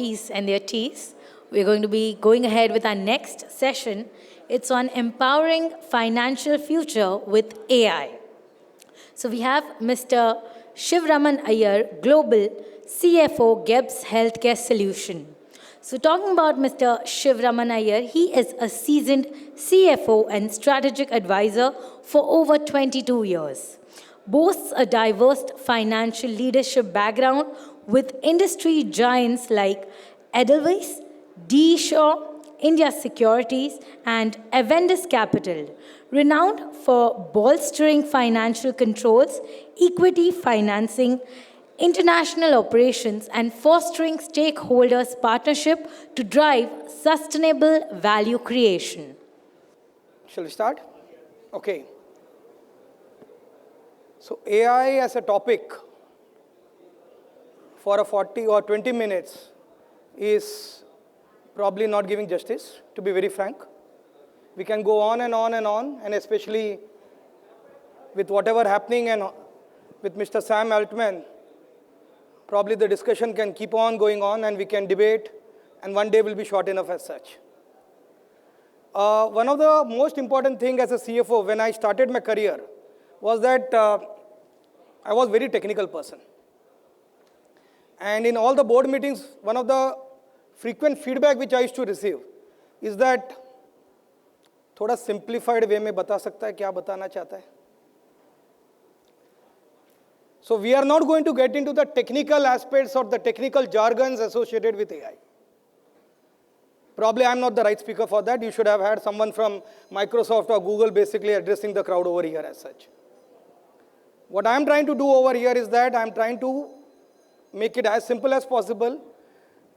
coffees and their teas. We're going to be going ahead with our next session. It's on empowering financial future with AI. So we have Mr. Shivaraman Iyer, Global CFO, GeBBS Healthcare Solution. So talking about Mr. Shivaraman Iyer, he is a seasoned CFO and strategic advisor for over 22 years. Boasts a diverse financial leadership background with industry giants like Edelweiss, D. Shaw, India Securities, and Avendus Capital, renowned for bolstering financial controls, equity financing, international operations, and fostering stakeholders' partnership to drive sustainable value creation. Shall we start? Okay. So AI as a topic for a 40 or 20 minutes is probably not giving justice, to be very frank. We can go on and on and on, and especially with whatever happening and with Mr. Sam Altman, probably the discussion can keep on going on and we can debate, and one day will be short enough as such. One of the most important things as a CFO when I started my career was that I was a very technical person. And in all the board meetings, one of the frequent feedback which I used to receive is that थोड़ा simplified way में बता सकता है क्या बताना चाहता है. So we are not going to get into the technical aspects or the technical jargons associated with AI. Probably I'm not the right speaker for that. You should have had someone from Microsoft or Google basically addressing the crowd over here as such. What I'm trying to do over here is that I'm trying to make it as simple as possible,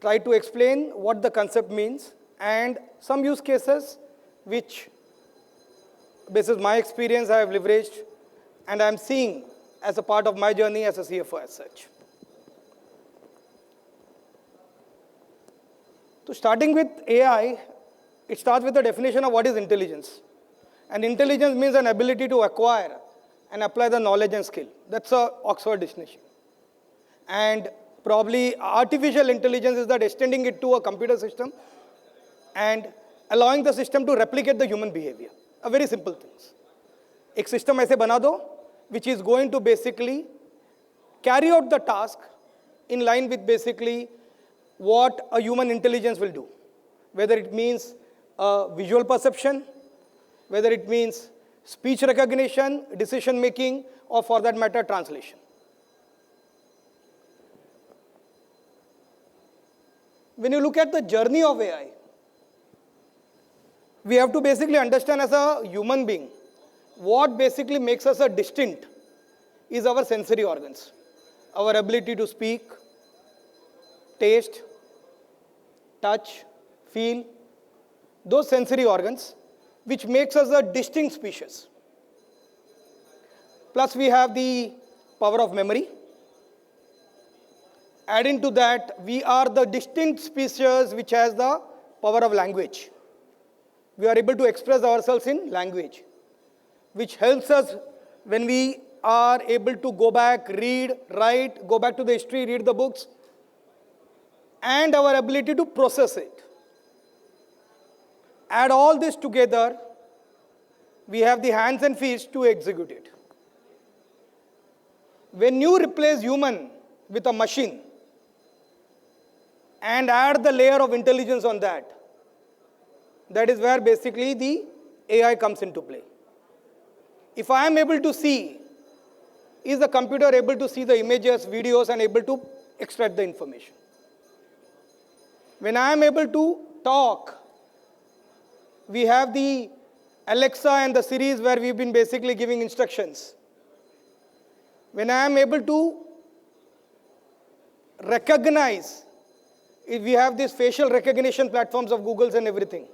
try to explain what the concept means, and some use cases which, based on my experience, I have leveraged and I'm seeing as a part of my journey as a CFO as such. So starting with AI, it starts with the definition of what is intelligence. And intelligence means an ability to acquire and apply the knowledge and skill. That's an Oxford dictionary. And probably artificial intelligence is that extending it to a computer system and allowing the system to replicate the human behavior. A very simple thing. एक system ऐसे बना दो which is going to basically carry out the task in line with basically what a human intelligence will do. Whether it means visual perception, whether it means speech recognition, decision making, or for that matter, translation. When you look at the journey of AI, we have to basically understand as a human being, what basically makes us a distinct is our sensory organs. Our ability to speak, taste, touch, feel, those sensory organs, which makes us a distinct species. Plus we have the power of memory. Adding to that, we are the distinct species which has the power of language. We are able to express ourselves in language, which helps us when we are able to go back, read, write, go back to the history, read the books, and our ability to process it. Add all this together, we have the hands and feet to execute it. When you replace human with a machine and add the layer of intelligence on that, that is where basically the AI comes into play. If I am able to see, is the computer able to see the images, videos, and able to extract the information? When I am able to talk, we have the Alexa and the Siris where we've been basically giving instructions. When I am able to recognize, if we have these facial recognition platforms of Google's and everything.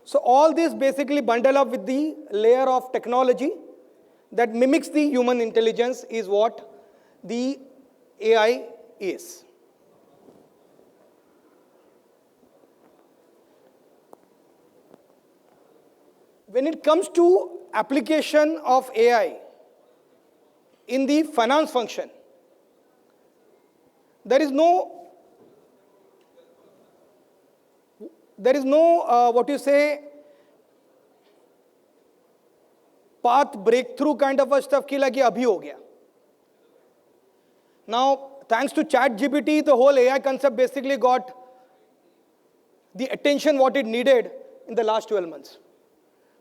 So all this basically bundle up with the layer of technology that mimics the human intelligence is what the AI is. When it comes to application of AI in the finance function, there is no there is no, path breakthrough kind of a stuff ki like ye abhi ho gaya. Now, thanks to ChatGPT, the whole AI concept basically got the attention what it needed in the last 12 months.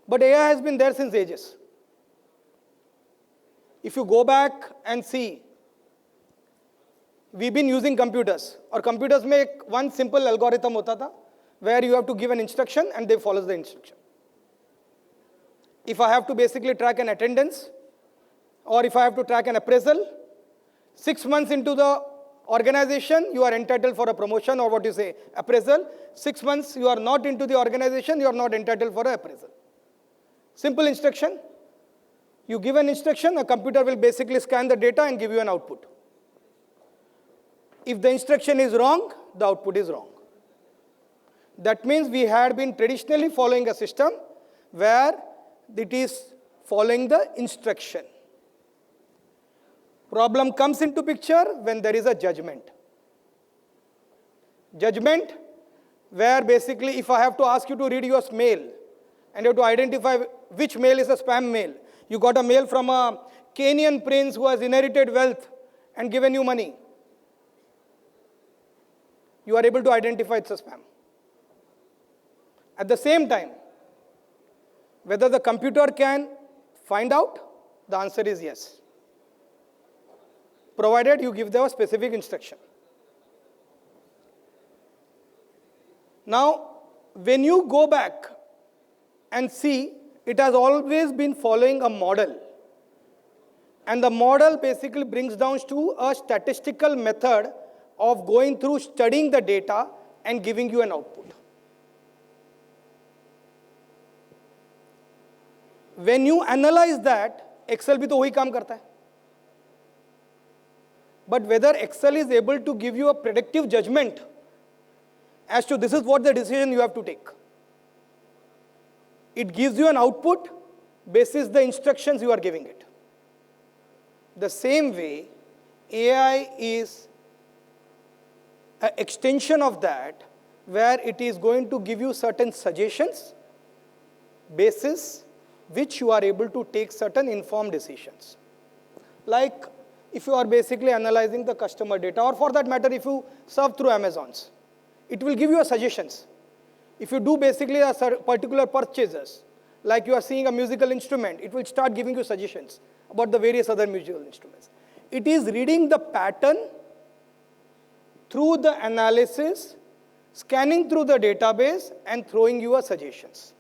But AI has been there since ages. If you go back and see, we've been using computers. Or computers mein one simple algorithm hota tha, where you have to give an instruction and they follow the instruction. If I have to basically track an attendance, or if I have to track an appraisal, 6 months into the organization, you are entitled for a promotion or appraisal. 6 months you are not into the organization, you are not entitled for an appraisal. Simple instruction. You give an instruction, a computer will basically scan the data and give you an output. If the instruction is wrong, the output is wrong. That means we had been traditionally following a system where it is following the instruction. Problem comes into picture when there is a judgment. Judgment, where basically if I have to ask you to read your mail, and you have to identify which mail is a spam mail. You got a mail from a Kenyan prince who has inherited wealth and given you money. You are able to identify it's a spam. At the same time, whether the computer can find out, the answer is yes, provided you give them a specific instruction. Now, when you go back and see, it has always been following a model. And the model basically brings down to a statistical method of going through studying the data and giving you an output. When you analyze that, Excel bhi to wahi kaam karta hai. But whether Excel is able to give you a predictive judgment as to this is what the decision you have to take. It gives you an output basis the instructions you are giving it. The same way, AI is an extension of that, where it is going to give you certain suggestions basis which you are able to take certain informed decisions. Like if you are basically analyzing the customer data, or for that matter, if you serve through Amazons, it will give you a suggestions. If you do basically a particular purchases, like you are seeing a musical instrument, it will start giving you suggestions about the various other musical instruments. It is reading the pattern through the analysis, scanning through the database, and throwing you a suggestions.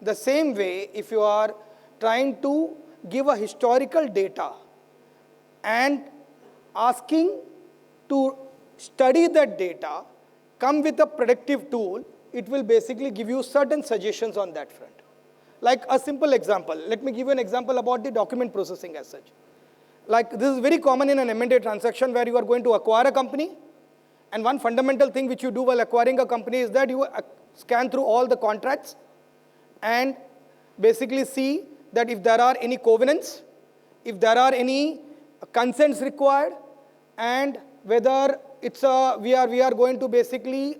The same way, if you are trying to give a historical data and asking to study that data, come with a predictive tool, it will basically give you certain suggestions on that front. Like a simple example, let me give you an example about the document processing as such. Like this is very common in an M&A transaction where you are going to acquire a company, and one fundamental thing which you do while acquiring a company is that you scan through all the contracts and basically see that if there are any covenants, if there are any consents required, and whether it's we are going to basically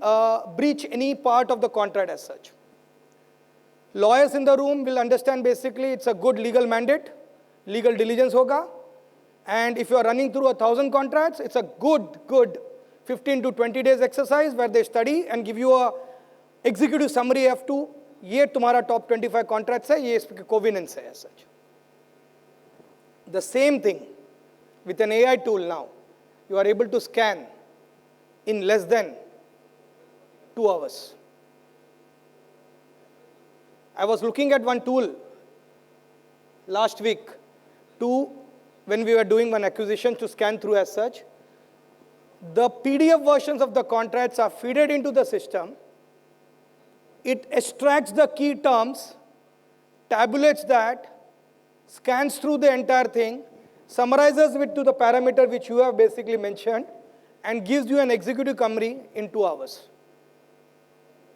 breach any part of the contract as such. Lawyers in the room will understand basically it's a good legal mandate, legal diligence hoga, and if you are running through 1,000 contracts, it's a good 15 to 20 days exercise where they study and give you a executive summary of to ये तुम्हारा top 25 contracts है, ये इसके covenants है as such. The same thing with an AI tool now, you are able to scan in less than 2 hours. I was looking at one tool last week when we were doing one acquisition to scan through as such. The PDF versions of the contracts are fed into the system. It extracts the key terms, tabulates that, scans through the entire thing, summarizes it to the parameter which you have basically mentioned, and gives you an executive summary in 2 hours,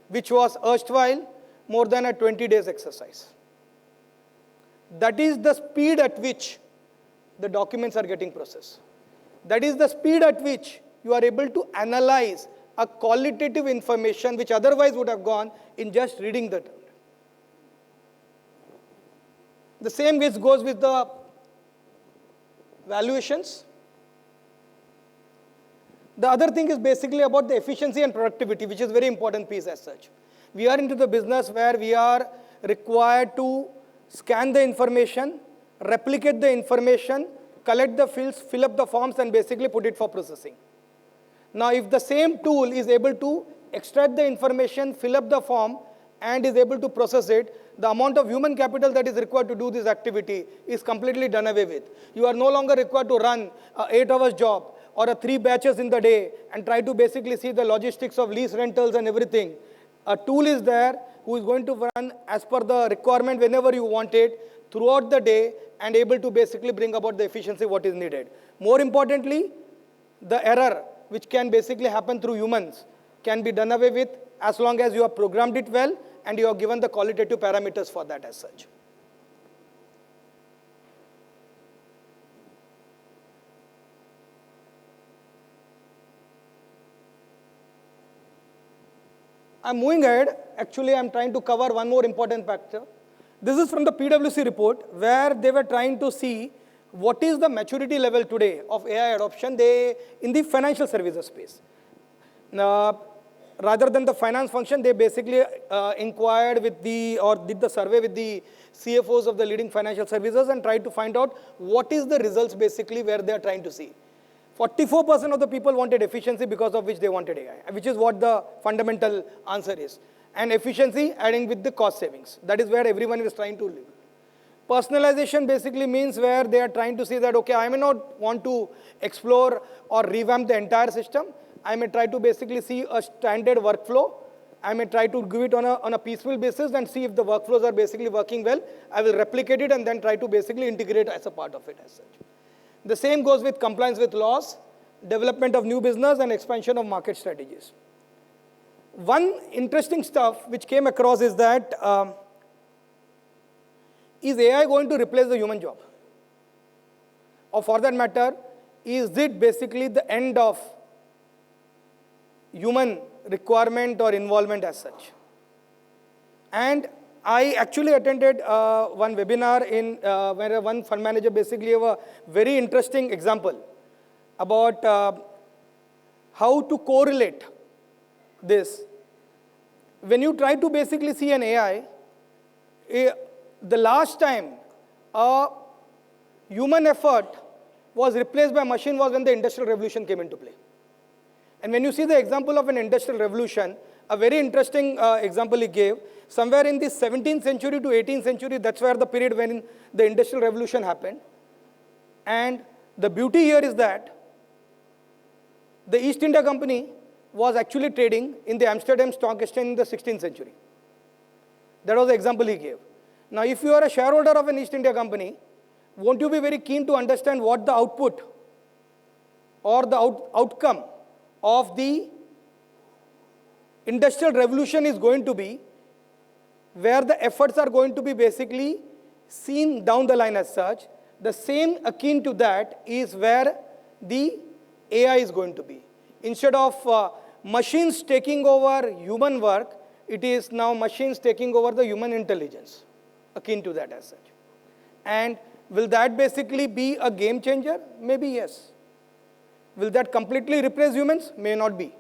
which was erstwhile more than a 20 days exercise. That is the speed at which the documents are getting processed. That is the speed at which you are able to analyze a qualitative information which otherwise would have gone in just reading the term. The same which goes with the valuations. The other thing is basically about the efficiency and productivity, which is a very important piece as such. We are into the business where we are required to scan the information, replicate the information, collect the fields, fill up the forms, and basically put it for processing. Now, if the same tool is able to extract the information, fill up the form, and is able to process it, the amount of human capital that is required to do this activity is completely done away with. You are no longer required to run an 8-hour job or a 3 batches in the day and try to basically see the logistics of lease rentals and everything. A tool is there who is going to run as per the requirement whenever you want it throughout the day and able to basically bring about the efficiency what is needed. More importantly, the error which can basically happen through humans can be done away with as long as you have programmed it well and you have given the qualitative parameters for that as such. I'm moving ahead. Actually, I'm trying to cover one more important factor. This is from the PwC report where they were trying to see what is the maturity level today of AI adoption in the financial services space. Rather than the finance function, they basically inquired with did the survey with the CFOs of the leading financial services and tried to find out what is the results basically where they are trying to see. 44% of the people wanted efficiency because of which they wanted AI, which is what the fundamental answer is. And efficiency adding with the cost savings. That is where everyone is trying to live. Personalization basically means where they are trying to see that, okay, I may not want to explore or revamp the entire system. I may try to basically see a standard workflow. I may try to give it on a piecemeal basis and see if the workflows are basically working well. I will replicate it and then try to basically integrate as a part of it as such. The same goes with compliance with laws, development of new business, and expansion of market strategies. One interesting stuff which came across is that, is AI going to replace the human job? Or for that matter, is it basically the end of human requirement or involvement as such? And I actually attended one webinar where one fund manager basically gave a very interesting example about how to correlate this. When you try to basically see an AI, the last time a human effort was replaced by machine was when the Industrial Revolution came into play. And when you see the example of an Industrial Revolution, a very interesting example he gave, somewhere in the 17th century to 18th century, that's where the period when the Industrial Revolution happened. And the beauty here is that the East India Company was actually trading in the Amsterdam Stock Exchange in the 16th century. That was the example he gave. Now, if you are a shareholder of an East India Company, won't you be very keen to understand what the output or the outcome of the Industrial Revolution is going to be, where the efforts are going to be basically seen down the line as such? The same akin to that is where the AI is going to be. Instead of machines taking over human work, it is now machines taking over the human intelligence, akin to that as such. And will that basically be a game changer? Maybe yes. Will that completely replace humans? May not be.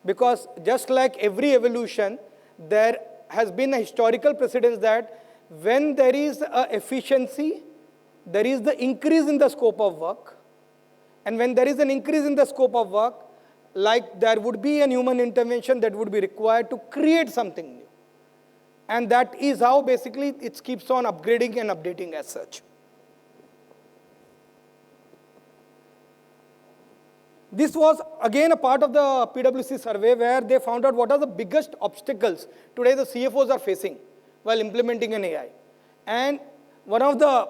Because just like every evolution, there has been a historical precedence that when there is a efficiency, there is the increase in the scope of work. And when there is an increase in the scope of work, like there would be an human intervention that would be required to create something new. And that is how basically it keeps on upgrading and updating as such. This was again a part of the PwC survey where they found out what are the biggest obstacles today the CFOs are facing while implementing an AI. And one of the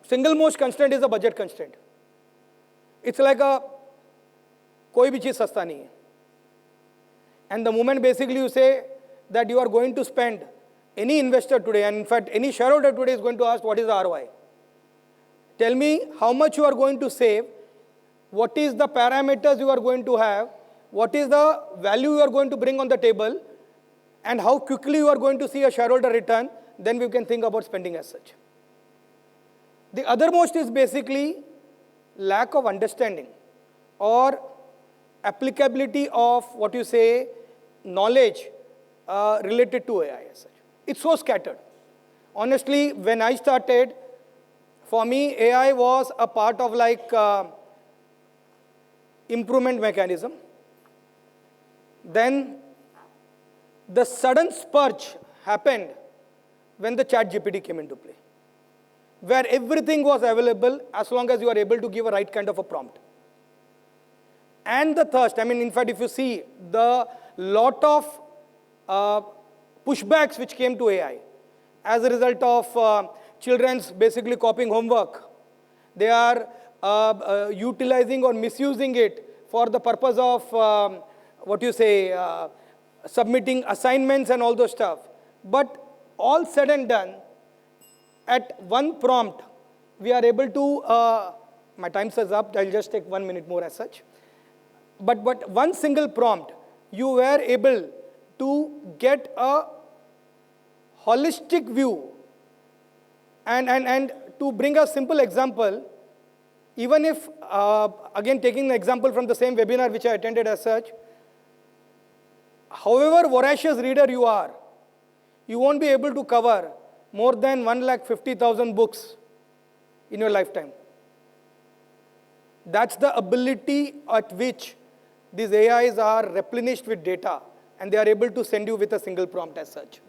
single most constraint is the budget constraint. It's like a koi bhi cheez sasta nahi hai. And the moment basically you say that you are going to spend, any investor today, and in fact any shareholder today is going to ask what is the ROI. Tell me how much you are going to save, what is the parameters you are going to have, what is the value you are going to bring on the table, and how quickly you are going to see a shareholder return, then we can think about spending as such. The othermost is basically lack of understanding or applicability of what you say, knowledge related to AI as such. It's so scattered. Honestly, when I started, for me, AI was a part of like improvement mechanism. Then the sudden spurge happened when the ChatGPT came into play, where everything was available as long as you are able to give a right kind of a prompt. And the thirst, I mean, in fact, if you see the lot of pushbacks which came to AI as a result of children's basically copying homework, they are utilizing or misusing it for the purpose of what you say, submitting assignments and all those stuff. But all said and done, at one prompt, we are able to, my time is up, I'll just take 1 minute more as such. But one single prompt, you were able to get a holistic view. And to bring a simple example, even if, again taking the example from the same webinar which I attended as such, however voracious reader you are, you won't be able to cover more than 150,000 books in your lifetime. That's the ability at which these AIs are replenished with data, and they are able to send you with a single prompt as such.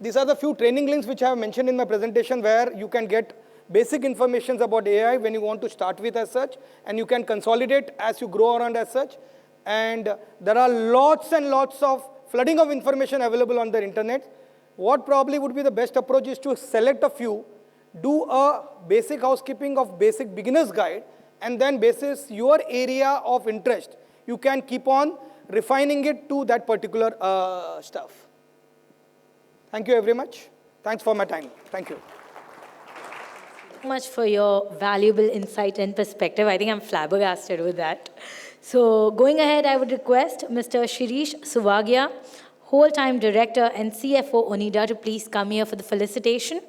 These are the few training links which I have mentioned in my presentation, where you can get basic information about AI when you want to start with as such, and you can consolidate as you grow around as such. And there are lots and lots of flooding of information available on the internet. What probably would be the best approach is to select a few, do a basic housekeeping of basic beginner's guide, and then basis your area of interest, you can keep on refining it to that particular stuff. Thank you very much. Thanks for my time. Thank you. Much for your valuable insight and perspective. I think I'm flabbergasted with that. So going ahead, I would request Mr. Shirish Suvagia, Whole-Time Director and CFO, Onida, to please come here for the felicitation.